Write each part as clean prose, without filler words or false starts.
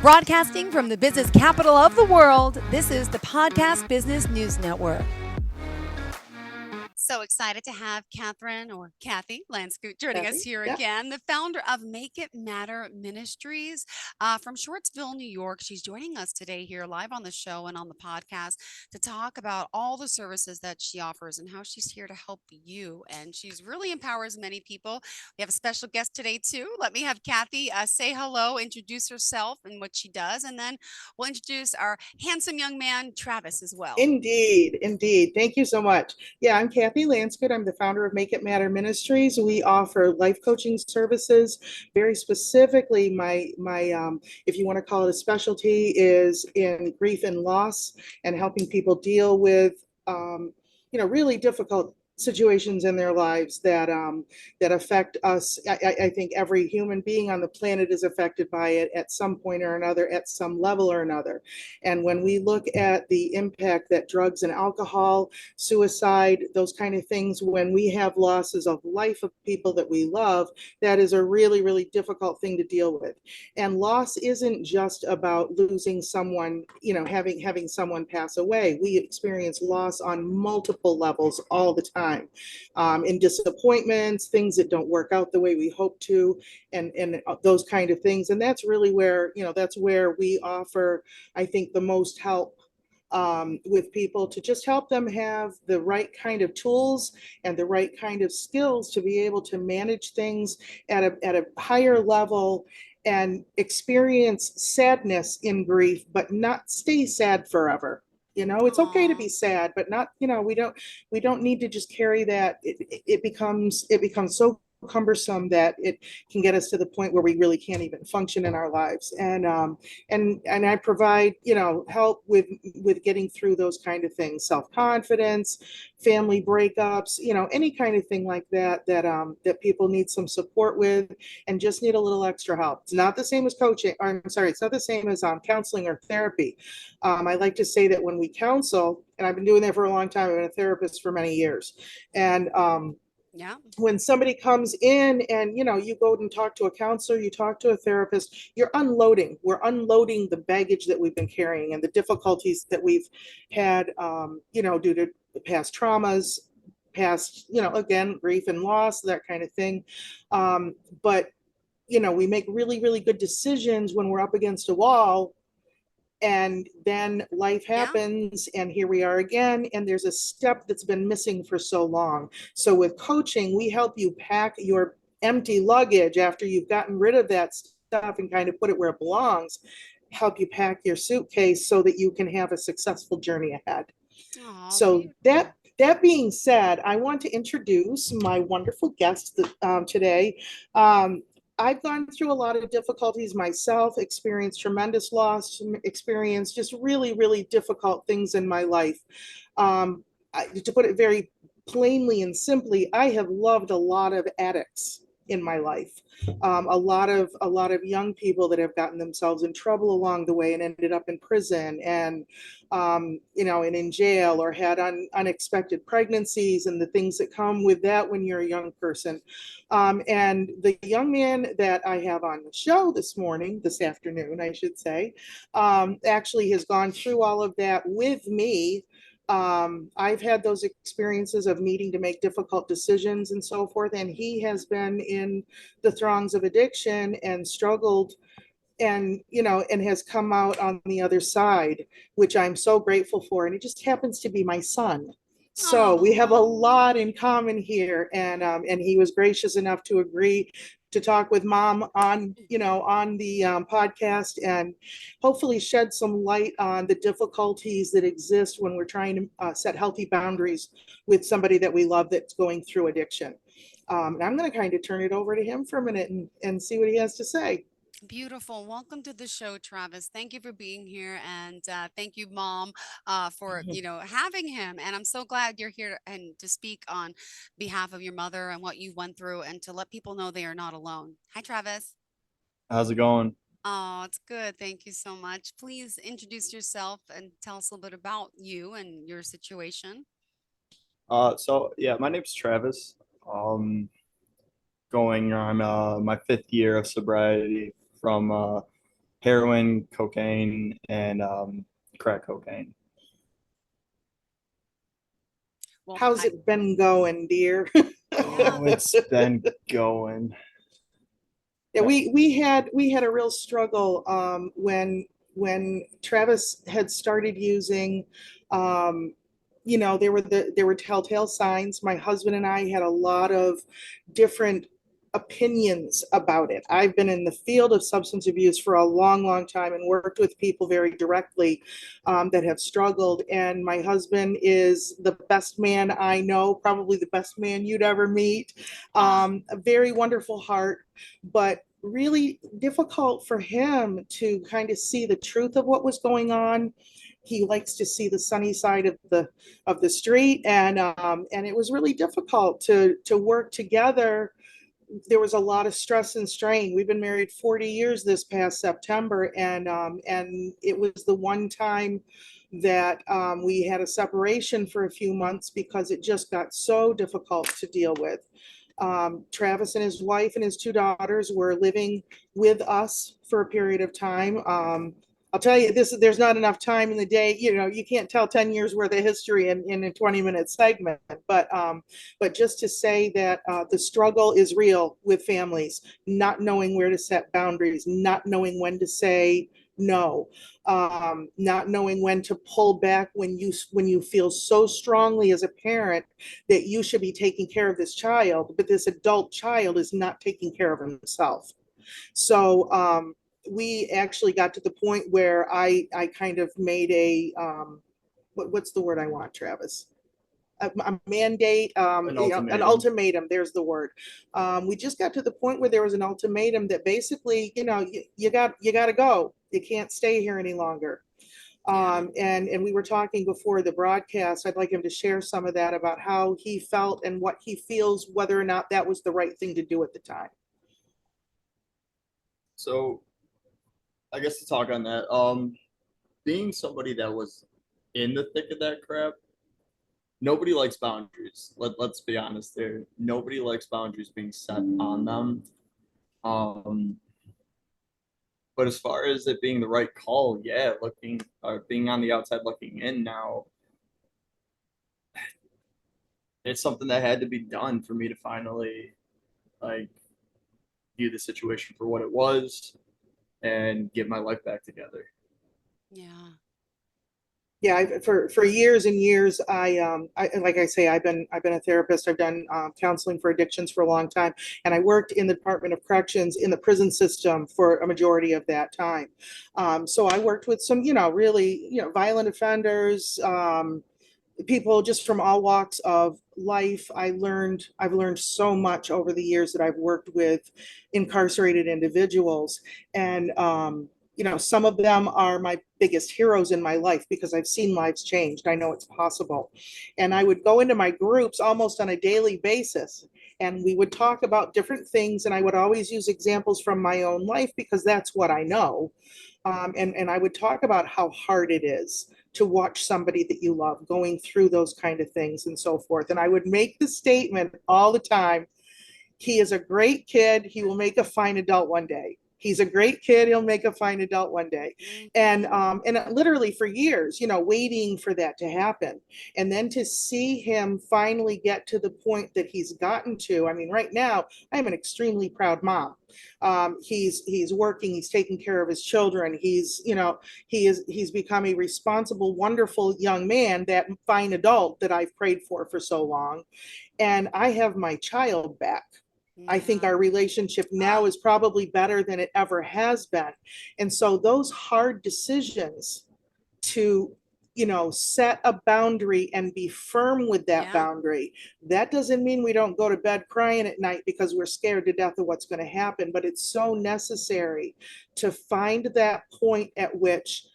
Broadcasting from the business capital of the world, this is the Podcast Business News Network. So excited to have Catherine or Kathy Landschoot joining us here again, the founder of Make It Matter Ministries from Shortsville, New York. She's joining us today here live on the show and on the podcast to talk about all the services that she offers and how she's here to help you. And she's really empowers many people. We have a special guest today too. Let me have Kathy say hello, introduce herself and what she does, and then we'll introduce our handsome young man, Travis, as well. Indeed. Thank you so much. Yeah, I'm Kathy Landschoot. I'm the founder of Make It Matter Ministries. We offer life coaching services. Very specifically, my if you want to call it a specialty, is in grief and loss and helping people deal with really difficult situations in their lives that affect us. I think every human being on the planet is affected by it at some point or another, at some level or another. And when we look at the impact that drugs and alcohol, suicide, those kind of things, when we have losses of life of people that we love, that is a really, really difficult thing to deal with. And loss isn't just about losing someone, having someone pass away. We experience loss on multiple levels all the time. In disappointments, things that don't work out the way we hope to, and those kind of things. And that's really where, that's where we offer, I think, the most help with people, to just help them have the right kind of tools and the right kind of skills to be able to manage things at a higher level and experience sadness in grief, but not stay sad forever. It's okay to be sad, but not, we don't need to just carry that. It becomes so cumbersome that it can get us to the point where we really can't even function in our lives. And I provide, help with getting through those kind of things, self-confidence, family breakups, any kind of thing like that that people need some support with and just need a little extra help. It's not the same as coaching, or I'm sorry, it's not the same as counseling or therapy. I like to say that when we counsel, and I've been doing that for a long time, I've been a therapist for many years, and when somebody comes in and you go and talk to a counselor, you talk to a therapist, we're unloading the baggage that we've been carrying and the difficulties that we've had, due to the past traumas, past, again, grief and loss, that kind of thing. But we make really, really good decisions when we're up against a wall, and then life happens, and here we are again, and there's a step that's been missing for so long. So with coaching, we help you pack your empty luggage after you've gotten rid of that stuff and kind of put it where it belongs, help you pack your suitcase so that you can have a successful journey ahead. So that being said, I want to introduce my wonderful guest today. I've gone through a lot of difficulties myself, experienced tremendous loss, experienced just really, really difficult things in my life. To put it very plainly and simply, I have loved a lot of addicts in my life. A lot of young people that have gotten themselves in trouble along the way and ended up in prison and and in jail, or had unexpected pregnancies and the things that come with that when you're a young person. And the young man that I have on the show this afternoon, I should say, actually has gone through all of that with me. I've had those experiences of needing to make difficult decisions and so forth, and he has been in the throngs of addiction and struggled, and and has come out on the other side, which I'm so grateful for. And it just happens to be my son. So we have a lot in common here, and he was gracious enough to agree to talk with mom on the podcast, and hopefully shed some light on the difficulties that exist when we're trying to set healthy boundaries with somebody that we love that's going through addiction. And I'm going to kind of turn it over to him for a minute and see what he has to say. Beautiful. Welcome to the show, Travis. Thank you for being here, and thank you, Mom, for having him. And I'm so glad you're here and to speak on behalf of your mother and what you went through, and to let people know they are not alone. Hi, Travis. How's it going? Oh, it's good. Thank you so much. Please introduce yourself and tell us a little bit about you and your situation. So yeah, my name's Travis. Going on my fifth year of sobriety from heroin, cocaine, and crack cocaine. Well, How's it been going, dear? yeah. Oh, it's been going. Yeah, we had a real struggle when Travis had started using. Um, there were telltale signs. My husband and I had a lot of different opinions about it. I've been in the field of substance abuse for a long, long time and worked with people very directly that have struggled. And my husband is the best man I know, probably the best man you'd ever meet. Ah, A very wonderful heart, but really difficult for him to kind of see the truth of what was going on. He likes to see the sunny side of the street, and it was really difficult to work together. There was a lot of stress and strain. We've been married 40 years this past September, and it was the one time that we had a separation for a few months because it just got so difficult to deal with. Travis and his wife and his two daughters were living with us for a period of time. I'll tell you this, there's not enough time in the day. You can't tell 10 years worth of history in a 20-minute segment, but just to say that the struggle is real with families, not knowing where to set boundaries, not knowing when to say no, not knowing when to pull back when you feel so strongly as a parent that you should be taking care of this child, but this adult child is not taking care of himself. So we actually got to the point where I kind of made what's the word I want, Travis? A mandate, An an ultimatum. ultimatum. There's the word. We just got to the point where there was an ultimatum that basically, you got to go. You can't stay here any longer. yeah. And we were talking before the broadcast. I'd like him to share some of that about how he felt and what he feels, whether or not that was the right thing to do at the time. So I guess to talk on that, being somebody that was in the thick of that crap, nobody likes boundaries. Let's be honest there. Nobody likes boundaries being set on them. Um, but as far as it being the right call, yeah, looking or being on the outside looking in now, it's something that had to be done for me to finally like view the situation for what it was and get my life back together. Yeah. Yeah, for years and years, like I say, I've been a therapist. I've done counseling for addictions for a long time, and I worked in the Department of Corrections in the prison system for a majority of that time. So I worked with some, really, violent offenders, people just from all walks of life. I've learned so much over the years that I've worked with incarcerated individuals. And some of them are my biggest heroes in my life because I've seen lives changed. I know it's possible. And I would go into my groups almost on a daily basis, and we would talk about different things, and I would always use examples from my own life because that's what I know. And I would talk about how hard it is to watch somebody that you love going through those kind of things and so forth. And I would make the statement all the time: he is a great kid. He will make a fine adult one day. He's a great kid. He'll make a fine adult one day. And Mhm. literally for years, waiting for that to happen. And then to see him finally get to the point that he's gotten to. I mean, right now, I'm an extremely proud mom. He's working, he's taking care of his children. He's become a responsible, wonderful young man, that fine adult that I've prayed for so long. And I have my child back. I think Yeah. our relationship now Ah, is probably better than it ever has been. And so those hard decisions to, set a boundary and be firm with that yeah. boundary, that doesn't mean we don't go to bed crying at night because we're scared to death of what's going to happen, but it's so necessary to find that point at which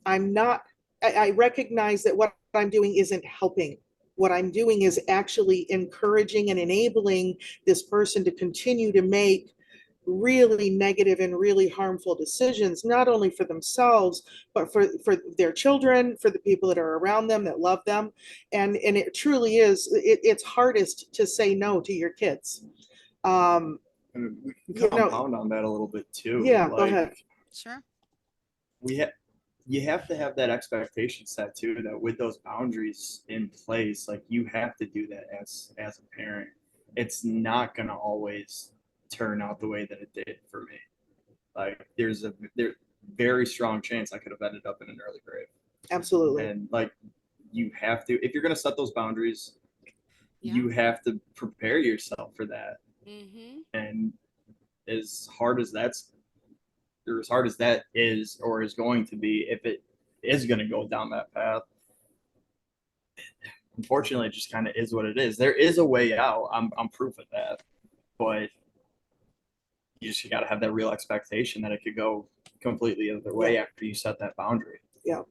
I'm not, I recognize that what I'm doing isn't helping. What I'm doing is actually encouraging and enabling this person to continue to make really negative and really harmful decisions, not only for themselves, but for their children, for the people that are around them that love them. And it truly is, it's hardest to say no to your kids. Um, And we can you know, compound on that a little bit too. yeah, go Like ahead. Sure. we have you have to have that expectation set too, that with those boundaries in place, like you have to do that as a parent. It's not gonna always turn out the way that it did for me. Like there very strong chance I could have ended up in an early grave. Absolutely. And like you have to, if you're gonna set those boundaries, Yeah. you have to prepare yourself for that. Mm-hmm. And as hard as that's or as hard as that is or is going to be, if it is going to go down that path, unfortunately, it just kind of is what it is. There is a way out. I'm proof of that, but you just got to have that real expectation that it could go completely the other way after you set that boundary. Yeah.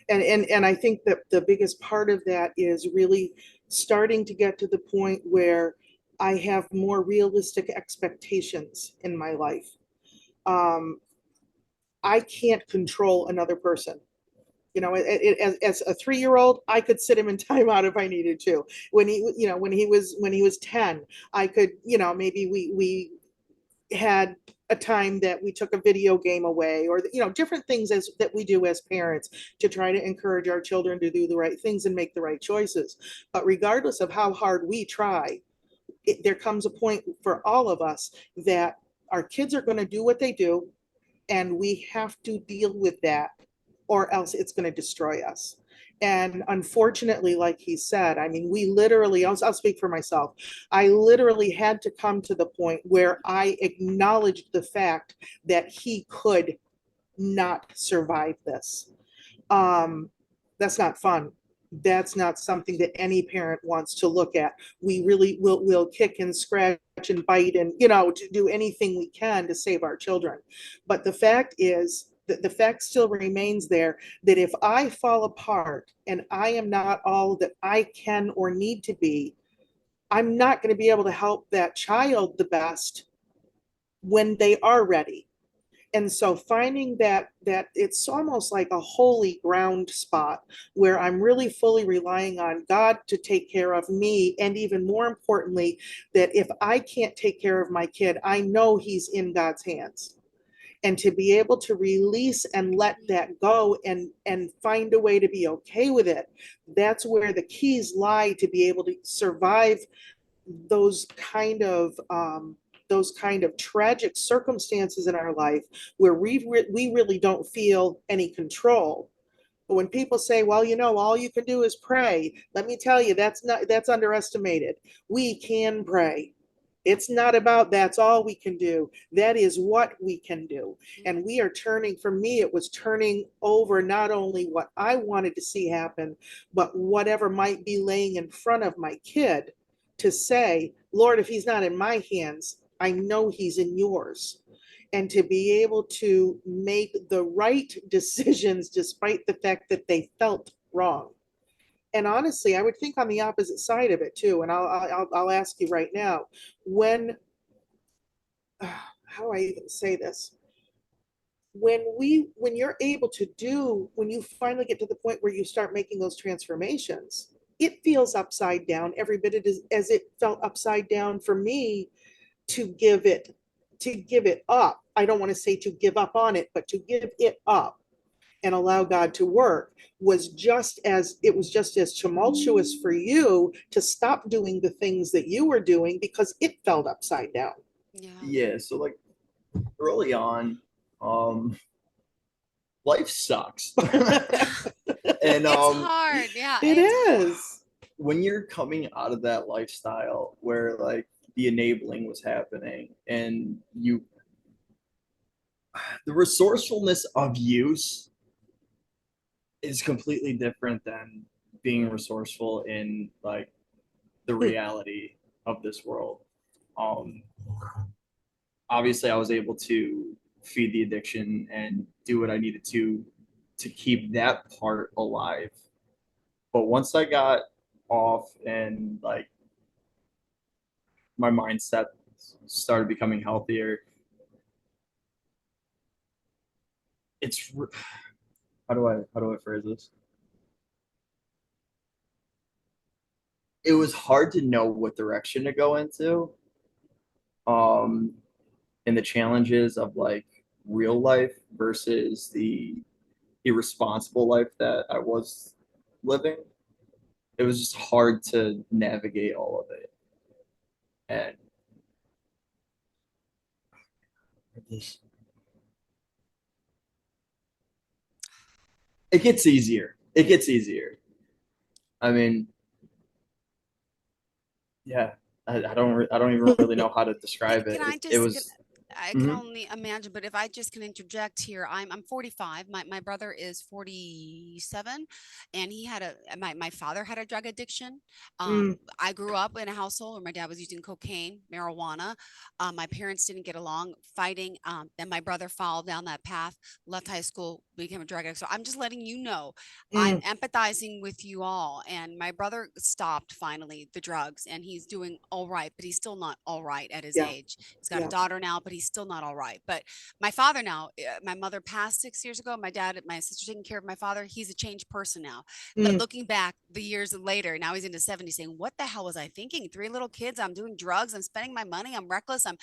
And I think that the biggest part of that is really starting to get to the point where I have more realistic expectations in my life. I can't control another person. You know, as a 3-year-old, I could sit him in timeout if I needed to. When he was 10, I could, maybe we had a time that we took a video game away, or different things as that we do as parents to try to encourage our children to do the right things and make the right choices. But regardless of how hard we try, there comes a point for all of us that our kids are going to do what they do, and we have to deal with that, or else it's going to destroy us. And unfortunately, like he said, I mean, we literally, I'll speak for myself. I literally had to come to the point where I acknowledged the fact that he could not survive this. That's not fun. That's not something that any parent wants to look at. We really will kick and scratch and bite and, to do anything we can to save our children. But the fact is, the fact still remains there that if I fall apart and I am not all that I can or need to be, I'm not going to be able to help that child the best when they are ready. And so finding that it's almost like a holy ground spot where I'm really fully relying on God to take care of me, and even more importantly, that if I can't take care of my kid, I know he's in God's hands. And to be able to release and let that go and find a way to be okay with it, that's where the keys lie to be able to survive those kind of tragic circumstances in our life where we really don't feel any control. But when people say, well, all you can do is pray, let me tell you, that's underestimated. We can pray. It's not about that's all we can do. That is what we can do. And we are turning, for me, it was turning over not only what I wanted to see happen, but whatever might be laying in front of my kid, to say, Lord, if he's not in my hands, I know he's in yours. And to be able to make the right decisions despite the fact that they felt wrong. And honestly, I would think on the opposite side of it too. And I'll ask you right now, when how do I even say this? When you're able to do, when you finally get to the point where you start making those transformations, it feels upside down every bit as it felt upside down for me to give it up. I don't want to say to give up on it, but to give it up and allow God to work was just as tumultuous for you to stop doing the things that you were doing because it felt upside down. Yeah. Yeah. So like early on, um, life sucks. And It's hard. Yeah. it It's is. when you're coming out of that lifestyle where like the enabling was happening and the resourcefulness of use is completely different than being resourceful in like the reality of this world. Um, Obviously, I was able to feed the addiction and do what I needed to keep that part alive. But once I got off and like my mindset started becoming healthier, it's how do I phrase this? It was hard to know what direction to go into. Um, and the challenges of like real life versus the irresponsible life that I was living, it was just hard to navigate all of it. And it gets easier. It gets easier. I mean, yeah, I don't even really know how to describe Can it. I It just was. I can Mhm. only imagine, but if I just can interject here, I'm 45. My brother is 47, and he had my father had a drug addiction. Mm, I grew up in a household where my dad was using cocaine, marijuana. My parents didn't get along, fighting. Then my brother followed down that path, left high school, became a drug addict. So I'm just letting you know, I'm mm, empathizing with you all. And my brother stopped finally the drugs, and he's doing all right, but he's still not all right at his yeah, age. He's got a yeah. daughter now, but he's still not all right. But my father now, my mother passed 6 years ago. My dad, my sister taking care of my father. He's a changed person now. Mm, Looking back the years later, now he's in his 70s saying, what the hell was I thinking? Three little kids. I'm doing drugs. I'm spending my money. I'm reckless. I'm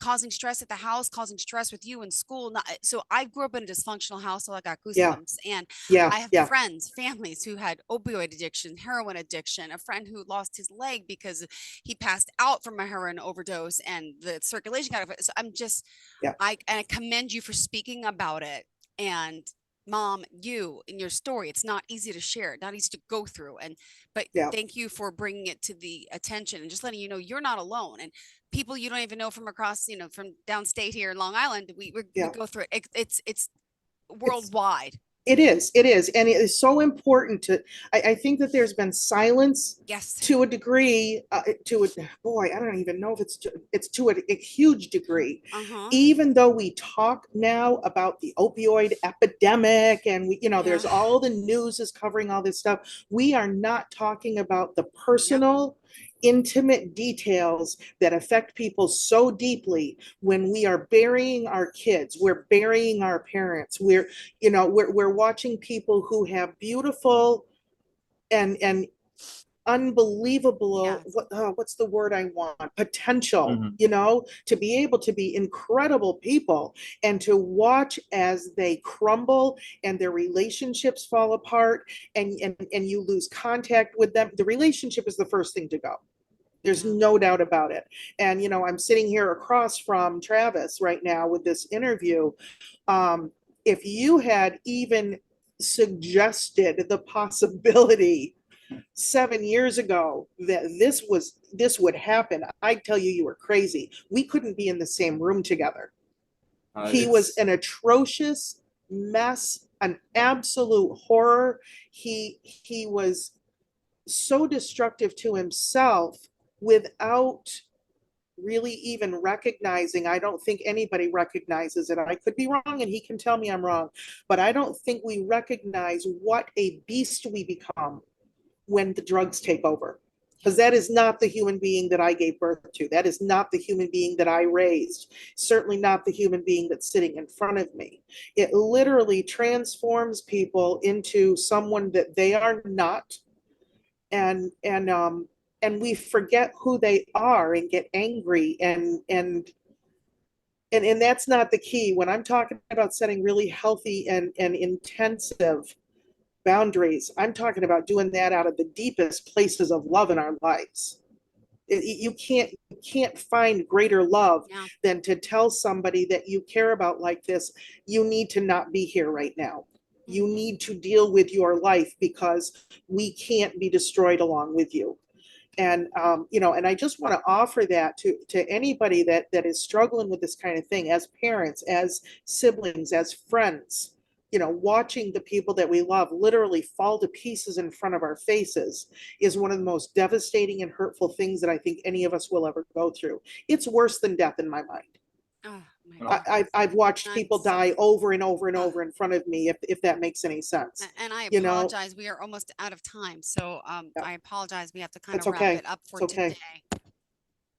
causing stress at the house, causing stress with you in school. So I grew up in a dysfunctional house, so I got yeah, goosebumps. And yeah, I have yeah, friends, families who had opioid addiction, heroin addiction, a friend who lost his leg because he passed out from a heroin overdose and the circulation got affected. So I'm just, yeah, I commend you for speaking about it. And mom, you in your story, it's not easy to share, not easy to go through. But yeah, thank you for bringing it to the attention and just letting you know you're not alone. And people you don't even know from across, from downstate here in Long Island, we yeah. go through it. It's It's worldwide. it is, and it is so important to. I think that there's been silence Yes. to a degree. To a boy, I don't even know if it's to a huge degree. Uh-huh. Even though we talk now about the opioid epidemic, and Yeah. there's all the news is covering all this stuff, we are not talking about the Yep. personal, intimate details that affect people so deeply. When we are burying our kids, we're burying our parents, we're watching people who have beautiful and unbelievable, Yes. what's the word I want, potential, Mhm. to be able to be incredible people, and to watch as they crumble and their relationships fall apart, and you lose contact with them. The relationship is the first thing to go. There's Yeah. no doubt about it. And I'm sitting here across from Travis right now with this interview. um, if you had even suggested the possibility 7 years ago that this would happen, I'd tell you were crazy. We couldn't be in the same room together. He was It's an atrocious mess, an absolute horror. He was so destructive to himself without really even recognizing. I don't think anybody recognizes it. I could be wrong, and he can tell me I'm wrong, but I don't think we recognize what a beast we become when the drugs take over. Yeah. Because that is not the human being that I gave birth to. That is not the human being that I raised. Certainly not the human being that's sitting in front of me. It literally transforms people into someone that they are not, and we forget who they are and get angry, and that's not the key. When I'm talking about setting really healthy and intensive boundaries, I'm talking about doing that out of the deepest places of love in our lives. You can't find greater love Yeah. than to tell somebody that you care about like this, you need to not be here right now. You Mm-hmm. need to deal with your life, because we can't be destroyed along with you. And I just want to offer that to anybody that is struggling with this kind of thing, as parents, as siblings, as friends. Watching the people that we love literally fall to pieces in front of our faces is one of the most devastating and hurtful things that I think any of us will ever go through. It's worse than death in my mind. Oh my no, I've watched I'm people so die over and over and uh, over in front of me, if that makes any sense. and I You know, apologize. We are almost out of time. So yeah, I apologize. We have to kind it's of wrap okay. it up It's for okay. today.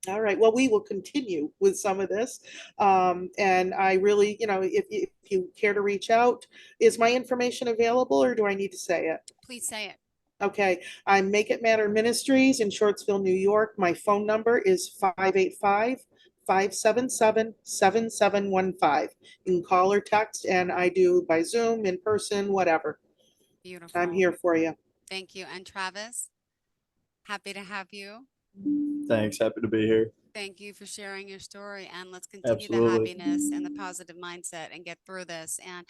All right. Well, we will continue with some of this. And I really, if you care to reach out, is my information available, or do I need to say it? Please say it. Okay. I'm Make It Matter Ministries in Shortsville, New York. My phone number is 585 577-7715. You can call or text, and I do by Zoom, in person, whatever. Beautiful. I'm here for you. Thank you. And Travis, happy to have you. Thanks. Happy to be here. Thank you for sharing your story, and let's continue the Absolutely. happiness and the positive mindset and get through this. And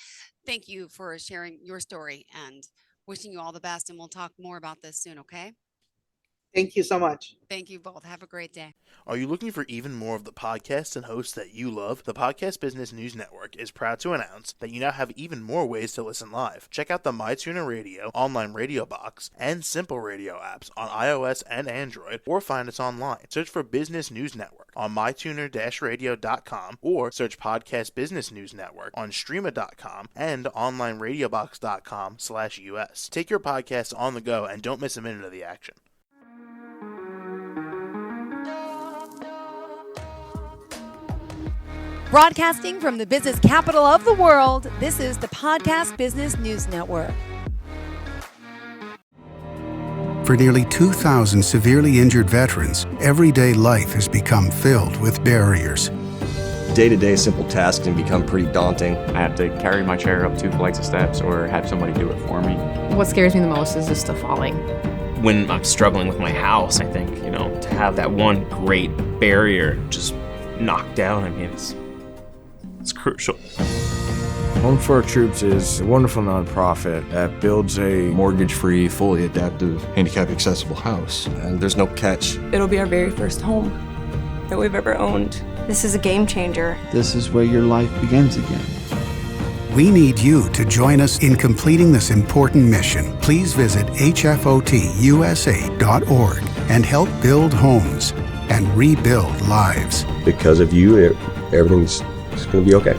thank you for sharing your story and wishing you all the best. And we'll talk more about this soon, okay? Thank you so much. Thank you both. Have a great day. Are you looking for even more of the podcasts and hosts that you love? The Podcast Business News Network is proud to announce that you now have even more ways to listen live. Check out the MyTuner Radio, online radio box, and Simple Radio apps on iOS and Android, or find us online. Search for Business News Network on mytuner-radio.com, or search Podcast Business News Network on streama.com and onlineradiobox.com/US. Take your podcast on the go and don't miss a minute of the action. Broadcasting from the business capital of the world, this is the Podcast Business News Network. For nearly 2,000 severely injured veterans, everyday life has become filled with barriers. Day-to-day simple tasks can become pretty daunting. I have to carry my chair up 2 flights of steps or have somebody do it for me. What scares me the most is just the falling. When I'm struggling with my house, I think, to have that one great barrier just knocked down, it's crucial. Home for Our Troops is a wonderful nonprofit that builds a mortgage-free, fully adaptive, handicap-accessible house. And there's no catch. It'll be our very first home that we've ever owned. This is a game changer. This is where your life begins again. We need you to join us in completing this important mission. Please visit hfotusa.org and help build homes and rebuild lives. Because of you, everything's going to be okay.